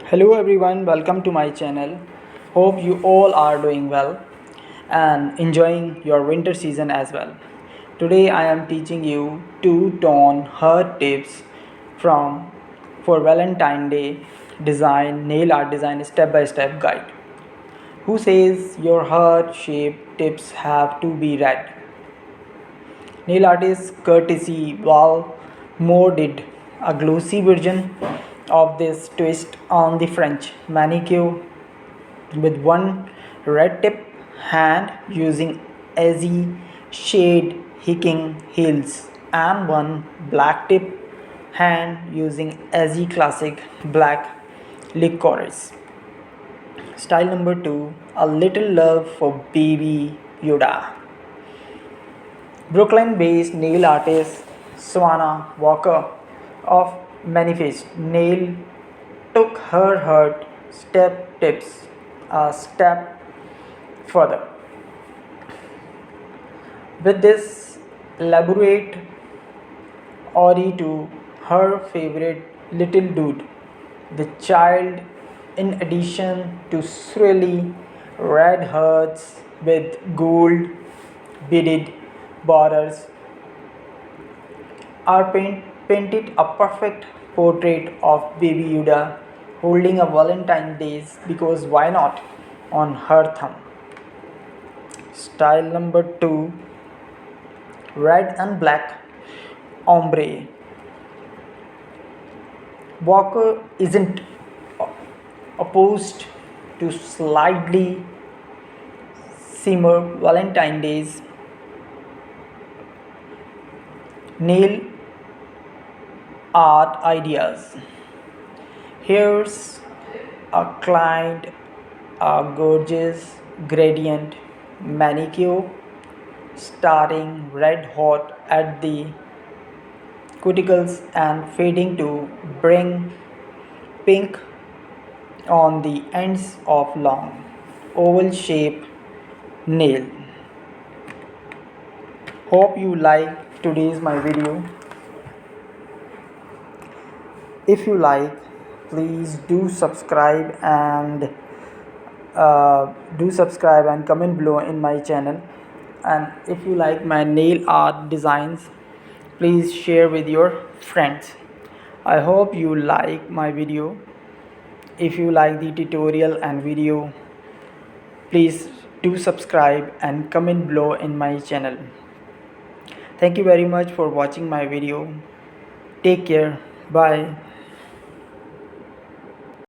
Hello everyone, welcome to my channel. Hope you all are doing well and enjoying your winter season as well. Today I am teaching you two tone heart tips from for Valentine Day design nail art design step by step guide. Who says your heart shape tips have to be red? Nail artist courtesy Val Moore did a glossy version of this twist on the French manicure with one red tip hand using azzy shade hiking heels and one black tip hand using azzy classic black licorice. Style number 2, a little love for baby Yoda. Brooklyn-based nail artist Swana Walker of Manifest Nail took her heart step tips a step further. With this elaborate ode to her favorite little dude, the child, in addition to swirly red hearts with gold beaded borders, are painted a perfect portrait of baby Yoda holding a Valentine's Day because why not on her thumb. Style number 2, red and black ombre. Walker isn't opposed to slightly simmer Valentine's Days nail art ideas. Here's a client a gorgeous gradient manicure starting red hot at the cuticles and fading to bring pink on the ends of long oval shaped nail. Hope you like today's my video. If you like, please do subscribe and comment below in my channel. And if you like my nail art designs, please share with your friends. I hope you like my video. If you like the tutorial and video, please do subscribe and comment below in my channel. Thank you very much for watching my video. Take care. Bye.